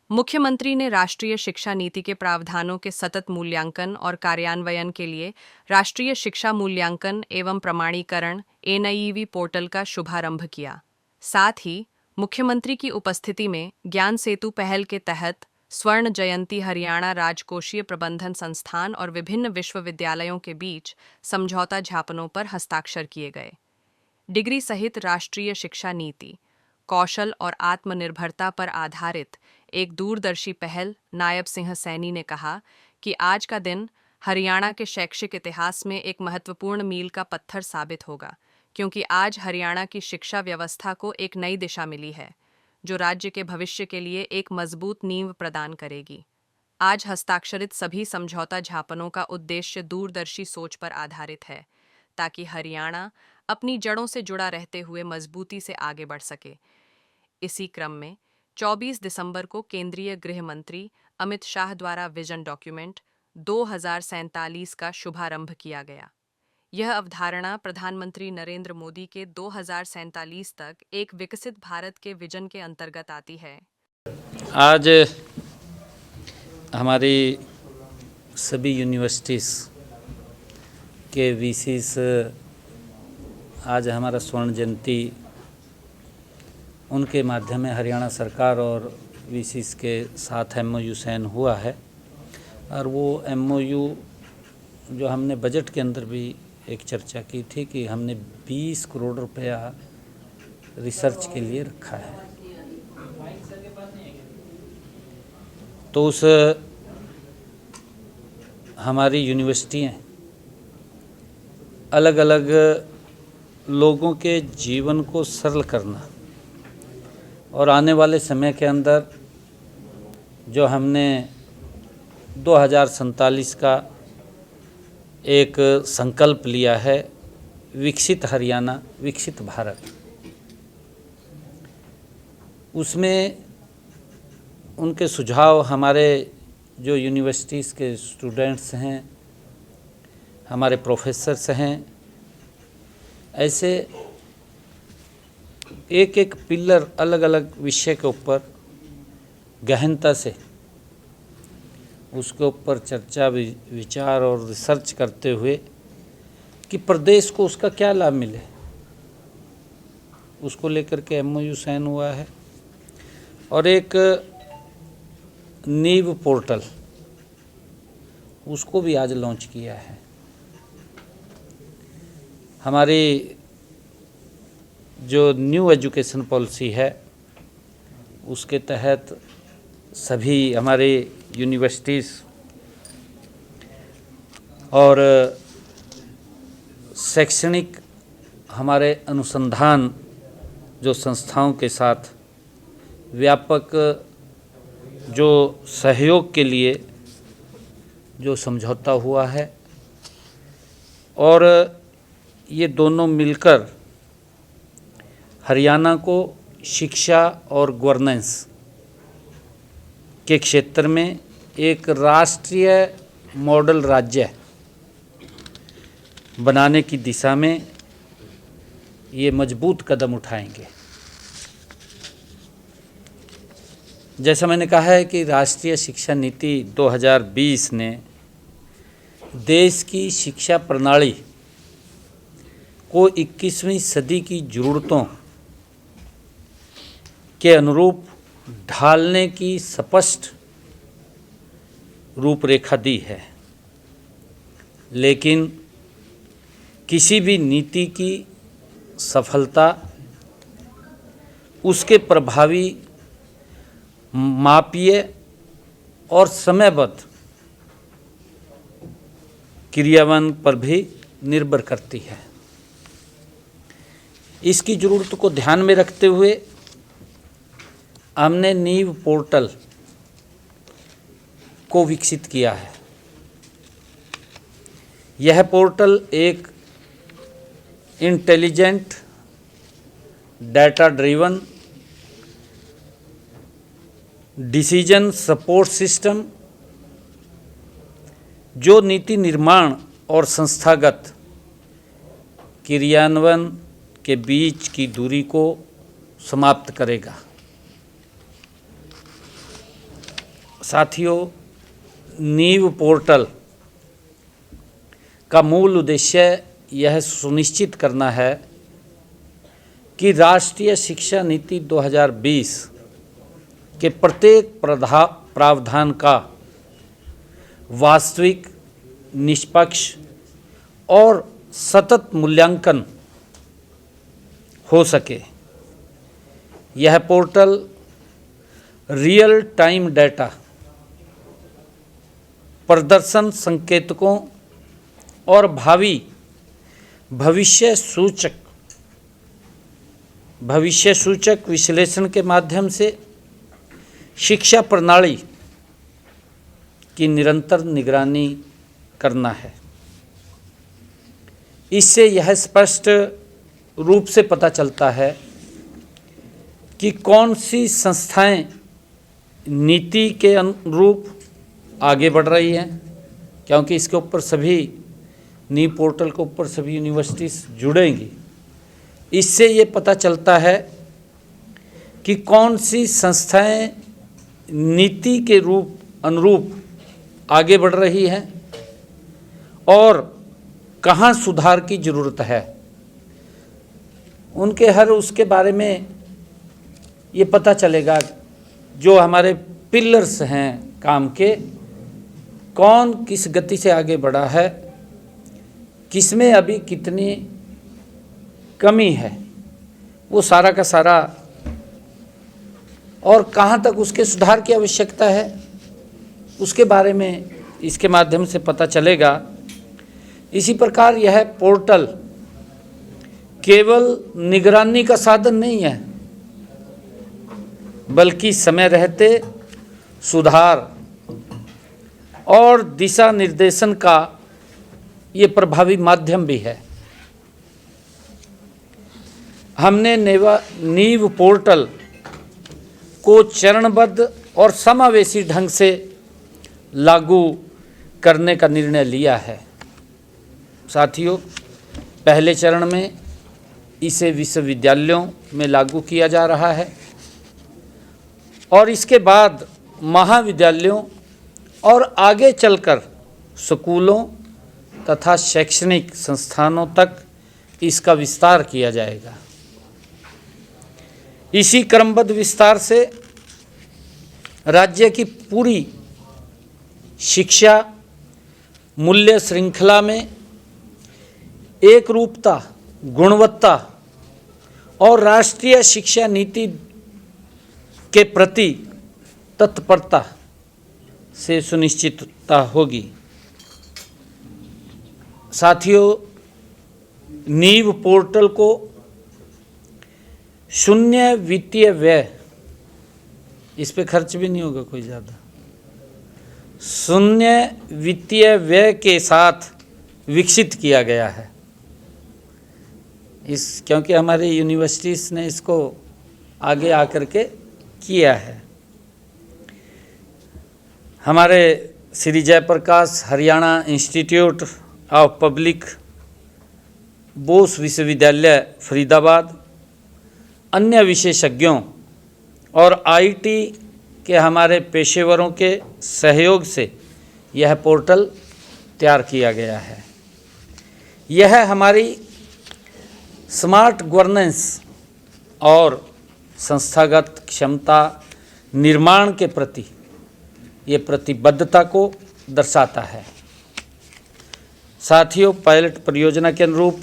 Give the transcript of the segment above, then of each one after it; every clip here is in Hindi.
मुख्यमंत्री ने राष्ट्रीय शिक्षा नीति के प्रावधानों के सतत मूल्यांकन और कार्यान्वयन के लिए राष्ट्रीय शिक्षा मूल्यांकन एवं प्रमाणीकरण एनआईईवी पोर्टल का शुभारंभ किया। साथ ही मुख्यमंत्री की उपस्थिति में ज्ञान सेतु पहल के तहत स्वर्ण जयंती हरियाणा राजकोषीय प्रबंधन संस्थान और विभिन्न विश्वविद्यालयों के बीच समझौता ज्ञापनों पर हस्ताक्षर किए गए। डिग्री सहित राष्ट्रीय शिक्षा नीति, कौशल और आत्मनिर्भरता पर आधारित एक दूरदर्शी पहल। नायब सिंह सैनी ने कहा कि आज का दिन हरियाणा के शैक्षिक इतिहास में एक महत्वपूर्ण मील का पत्थर साबित होगा, क्योंकि आज हरियाणा की शिक्षा व्यवस्था को एक नई दिशा मिली है, जो राज्य के भविष्य के लिए एक मजबूत नींव प्रदान करेगी। आज हस्ताक्षरित सभी समझौता ज्ञापनों का उद्देश्य दूरदर्शी सोच पर आधारित है, ताकि हरियाणा अपनी जड़ों से जुड़ा रहते हुए मजबूती से आगे बढ़ सके। इसी क्रम में 24 दिसंबर को केंद्रीय गृह मंत्री अमित शाह द्वारा विजन डॉक्यूमेंट 2047 का शुभारंभ किया गया। यह अवधारणा प्रधानमंत्री नरेंद्र मोदी के 2047 तक एक विकसित भारत के विजन के अंतर्गत आती है। आज हमारी सभी यूनिवर्सिटीज़ के वीसीस आज हमारा स्वर्ण जयंती उनके माध्यम में हरियाणा सरकार और वीसीस के साथ एमओयू साइन हुआ है। और वो एमओयू जो हमने बजट के अंदर भी एक चर्चा की थी कि हमने 20 करोड़ रुपया रिसर्च के लिए रखा है। तो उस हमारी यूनिवर्सिटियाँ अलग अलग लोगों के जीवन को सरल करना और आने वाले समय के अंदर जो हमने 2047 का एक संकल्प लिया है, विकसित हरियाणा विकसित भारत, उसमें उनके सुझाव हमारे जो यूनिवर्सिटीज़ के स्टूडेंट्स हैं, हमारे प्रोफेसर्स हैं, ऐसे एक एक पिलर अलग अलग विषय के ऊपर गहनता से उसके ऊपर चर्चा विचार और रिसर्च करते हुए कि प्रदेश को उसका क्या लाभ मिले, उसको लेकर के एमओयू साइन हुआ है। और एक नीव पोर्टल उसको भी आज लॉन्च किया है। हमारी जो न्यू एजुकेशन पॉलिसी है उसके तहत सभी हमारे यूनिवर्सिटीज़ और शैक्षणिक हमारे अनुसंधान जो संस्थाओं के साथ व्यापक जो सहयोग के लिए जो समझौता हुआ है, और ये दोनों मिलकर हरियाणा को शिक्षा और गवर्नेंस के क्षेत्र में एक राष्ट्रीय मॉडल राज्य बनाने की दिशा में ये मजबूत कदम उठाएंगे। जैसा मैंने कहा है कि राष्ट्रीय शिक्षा नीति 2020 ने देश की शिक्षा प्रणाली को 21वीं सदी की ज़रूरतों के अनुरूप ढालने की स्पष्ट रूपरेखा दी है। लेकिन किसी भी नीति की सफलता उसके प्रभावी, मापीय और समयबद्ध क्रियान्वयन पर भी निर्भर करती है। इसकी ज़रूरत को ध्यान में रखते हुए हमने नीव पोर्टल को विकसित किया है। यह पोर्टल एक intelligent, data driven decision support system, जो नीति निर्माण और संस्थागत क्रियान्वयन के बीच की दूरी को समाप्त करेगा। साथियों, नीव पोर्टल का मूल उद्देश्य यह सुनिश्चित करना है कि राष्ट्रीय शिक्षा नीति 2020 के प्रत्येक प्रावधान का वास्तविक, निष्पक्ष और सतत मूल्यांकन हो सके। यह पोर्टल रियल टाइम डेटा, प्रदर्शन संकेतकों और भविष्य सूचक विश्लेषण के माध्यम से शिक्षा प्रणाली की निरंतर निगरानी करना है। इससे यह स्पष्ट रूप से पता चलता है कि कौन सी संस्थाएं नीति के अनुरूप आगे बढ़ रही हैं, क्योंकि इसके ऊपर सभी नीव पोर्टल के ऊपर सभी यूनिवर्सिटीज़ जुड़ेंगी। इससे ये पता चलता है कि कौन सी संस्थाएं नीति के अनुरूप आगे बढ़ रही हैं और कहाँ सुधार की ज़रूरत है। उनके हर उसके बारे में ये पता चलेगा, जो हमारे पिलर्स हैं काम के, कौन किस गति से आगे बढ़ा है, किसमें अभी कितनी कमी है, वो सारा का सारा, और कहाँ तक उसके सुधार की आवश्यकता है, उसके बारे में इसके माध्यम से पता चलेगा। इसी प्रकार यह पोर्टल केवल निगरानी का साधन नहीं है, बल्कि समय रहते सुधार और दिशा निर्देशन का ये प्रभावी माध्यम भी है। हमने नीव पोर्टल को चरणबद्ध और समावेशी ढंग से लागू करने का निर्णय लिया है। साथियों, पहले चरण में इसे विश्वविद्यालयों में लागू किया जा रहा है और इसके बाद महाविद्यालयों और आगे चलकर स्कूलों तथा शैक्षणिक संस्थानों तक इसका विस्तार किया जाएगा। इसी क्रमबद्ध विस्तार से राज्य की पूरी शिक्षा मूल्य श्रृंखला में एक रूपता, गुणवत्ता और राष्ट्रीय शिक्षा नीति के प्रति तत्परता से सुनिश्चितता होगी। साथियों, नीव पोर्टल को शून्य वित्तीय व्यय, इस पे खर्च भी नहीं होगा कोई ज़्यादा, शून्य वित्तीय व्यय के साथ विकसित किया गया है। क्योंकि हमारी यूनिवर्सिटीज़ ने इसको आगे आकर के किया है। हमारे Shri Jayprakash Haryana institute of public Bose विश्वविद्यालय फरीदाबाद, अन्य विशेषज्ञों और आईटी के हमारे पेशेवरों के सहयोग से यह पोर्टल तैयार किया गया है। यह हमारी स्मार्ट गवर्नेंस और संस्थागत क्षमता निर्माण के प्रति ये प्रतिबद्धता को दर्शाता है। साथियों, पायलट परियोजना के अनुरूप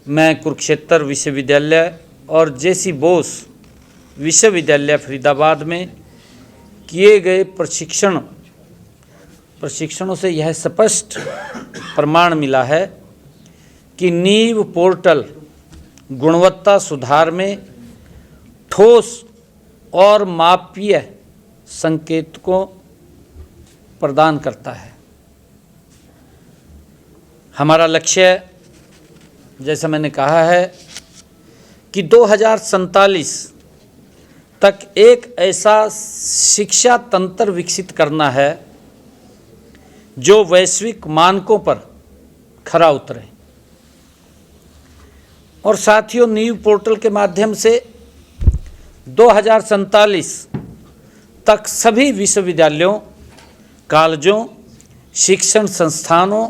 मैं कुरुक्षेत्र विश्वविद्यालय और जेसी बोस विश्वविद्यालय फरीदाबाद में किए गए प्रशिक्षणों से यह स्पष्ट प्रमाण मिला है कि नीव पोर्टल गुणवत्ता सुधार में ठोस और मापीय संकेतकों प्रदान करता है। हमारा लक्ष्य, जैसा मैंने कहा है, कि 2047 तक एक ऐसा शिक्षा तंत्र विकसित करना है जो वैश्विक मानकों पर खरा उतरे। और साथियों, नीव पोर्टल के माध्यम से 2047 तक सभी विश्वविद्यालयों, कॉलेजों, शिक्षण संस्थानों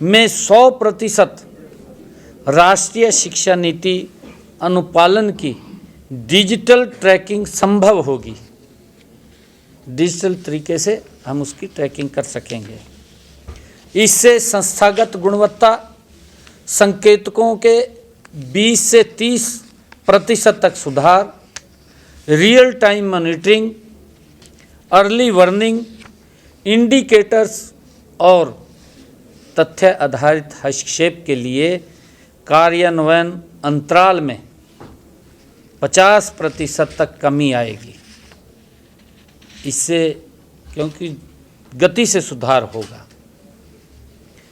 में 100% राष्ट्रीय शिक्षा नीति अनुपालन की डिजिटल ट्रैकिंग संभव होगी। डिजिटल तरीके से हम उसकी ट्रैकिंग कर सकेंगे। इससे संस्थागत गुणवत्ता संकेतकों के 20 से 30% तक सुधार, real time monitoring, early warning, indicators और तथ्य आधारित हस्तक्षेप के लिए कार्यान्वयन अंतराल में 50% तक कमी आएगी। इससे क्योंकि गति से सुधार होगा।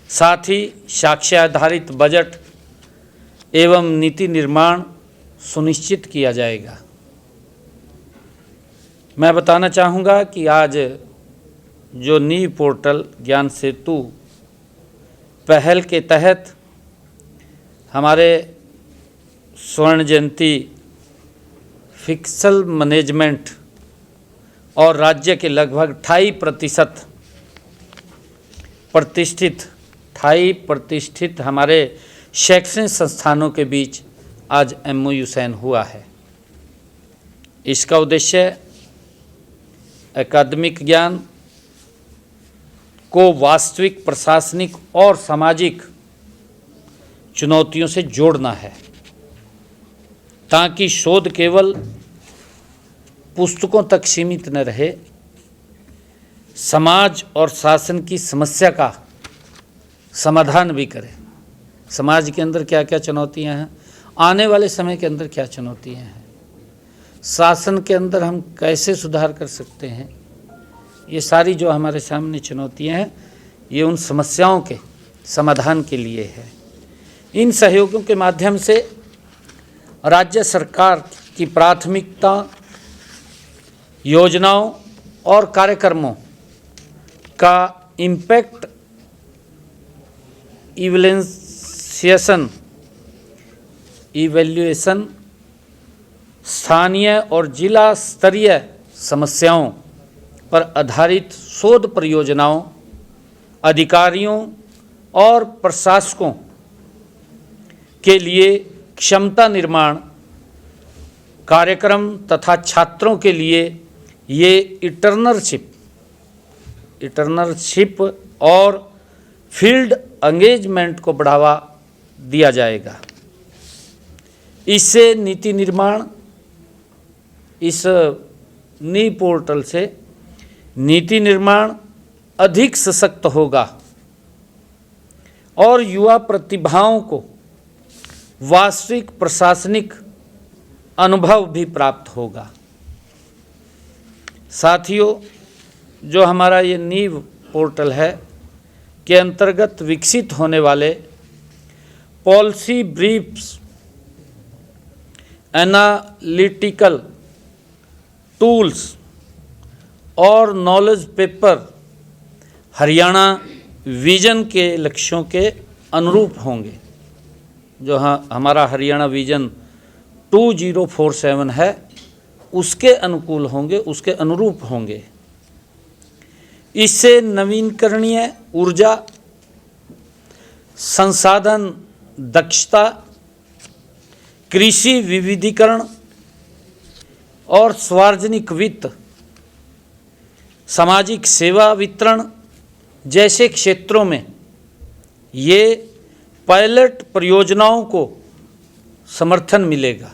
साथ ही साक्ष्य आधारित बजट एवं नीति निर्माण सुनिश्चित किया जाएगा। मैं बताना चाहूँगा कि आज जो नीव पोर्टल ज्ञान सेतु पहल के तहत हमारे स्वर्ण जयंती फिक्सल मैनेजमेंट और राज्य के लगभग 28% प्रतिष्ठित हमारे शैक्षणिक संस्थानों के बीच आज MOU साइन हुआ है। इसका उद्देश्य अकादमिक ज्ञान को वास्तविक प्रशासनिक और सामाजिक चुनौतियों से जोड़ना है, ताकि शोध केवल पुस्तकों तक सीमित न रहे, समाज और शासन की समस्या का समाधान भी करे। समाज के अंदर क्या क्या चुनौतियां हैं, आने वाले समय के अंदर क्या चुनौतियां हैं, शासन के अंदर हम कैसे सुधार कर सकते हैं, ये सारी जो हमारे सामने चुनौतियां हैं, ये उन समस्याओं के समाधान के लिए है। इन सहयोगों के माध्यम से राज्य सरकार की प्राथमिकता, योजनाओं और कार्यक्रमों का इम्पैक्ट इवैल्यूएशन स्थानीय और जिला स्तरीय समस्याओं पर आधारित शोध परियोजनाओं, अधिकारियों और प्रशासकों के लिए क्षमता निर्माण कार्यक्रम तथा छात्रों के लिए ये इंटर्नशिप और फील्ड एंगेजमेंट को बढ़ावा दिया जाएगा। इससे नीति निर्माण, इस नीव पोर्टल से नीति निर्माण अधिक सशक्त होगा और युवा प्रतिभाओं को वास्तविक प्रशासनिक अनुभव भी प्राप्त होगा। साथियों, जो हमारा ये नीव पोर्टल है के अंतर्गत विकसित होने वाले पॉलिसी ब्रीफ्स, एनालिटिकल टूल्स और नॉलेज पेपर हरियाणा विजन के लक्ष्यों के अनुरूप होंगे। जो हमारा हरियाणा विजन 2047 है, उसके अनुकूल होंगे, उसके अनुरूप होंगे। इससे नवीकरणीय ऊर्जा, संसाधन दक्षता, कृषि विविधीकरण और सार्वजनिक वित्त, सामाजिक सेवा वितरण जैसे क्षेत्रों में ये पायलट परियोजनाओं को समर्थन मिलेगा।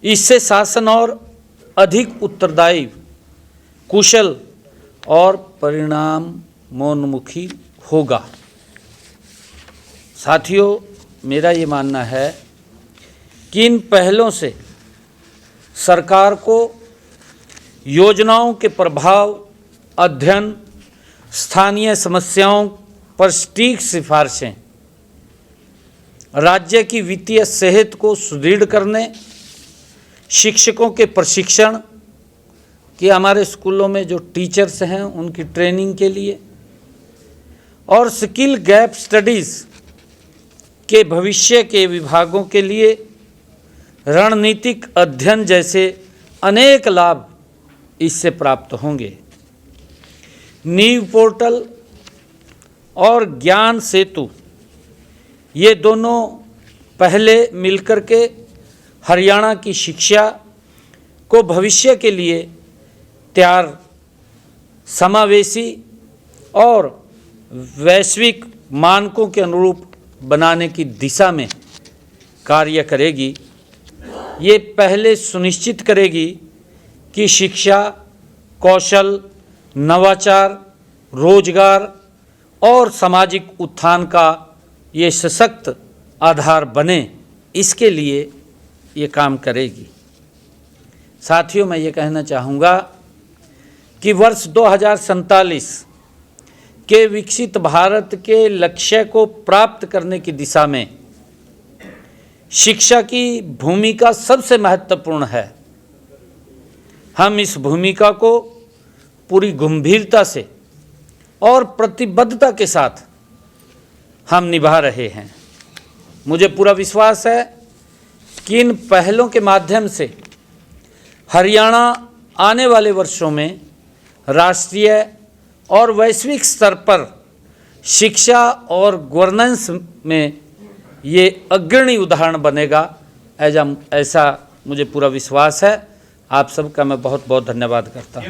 इससे शासन और अधिक उत्तरदायी, कुशल और परिणामोन्मुखी होगा। साथियों, मेरा ये मानना है कि इन पहलों से सरकार को योजनाओं के प्रभाव अध्ययन, स्थानीय समस्याओं पर सटीक सिफारिशें, राज्य की वित्तीय सेहत को सुदृढ़ करने, शिक्षकों के प्रशिक्षण कि हमारे स्कूलों में जो टीचर्स हैं उनकी ट्रेनिंग के लिए, और स्किल गैप स्टडीज़ के भविष्य के विभागों के लिए रणनीतिक अध्ययन जैसे अनेक लाभ इससे प्राप्त होंगे। नीव पोर्टल और ज्ञान सेतु ये दोनों पहले मिलकर के हरियाणा की शिक्षा को भविष्य के लिए तैयार, समावेशी और वैश्विक मानकों के अनुरूप बनाने की दिशा में कार्य करेगी। ये पहले सुनिश्चित करेगी कि शिक्षा, कौशल, नवाचार, रोजगार और सामाजिक उत्थान का ये सशक्त आधार बने, इसके लिए ये काम करेगी। साथियों, मैं ये कहना चाहूँगा कि वर्ष 2047 के विकसित भारत के लक्ष्य को प्राप्त करने की दिशा में शिक्षा की भूमिका सबसे महत्वपूर्ण है। हम इस भूमिका को पूरी गंभीरता से और प्रतिबद्धता के साथ हम निभा रहे हैं। मुझे पूरा विश्वास है कि इन पहलों के माध्यम से हरियाणा आने वाले वर्षों में राष्ट्रीय और वैश्विक स्तर पर शिक्षा और गवर्नेंस में ये अग्रणी उदाहरण बनेगा, ऐसा मुझे पूरा विश्वास है। आप सबका मैं बहुत बहुत धन्यवाद करता हूँ।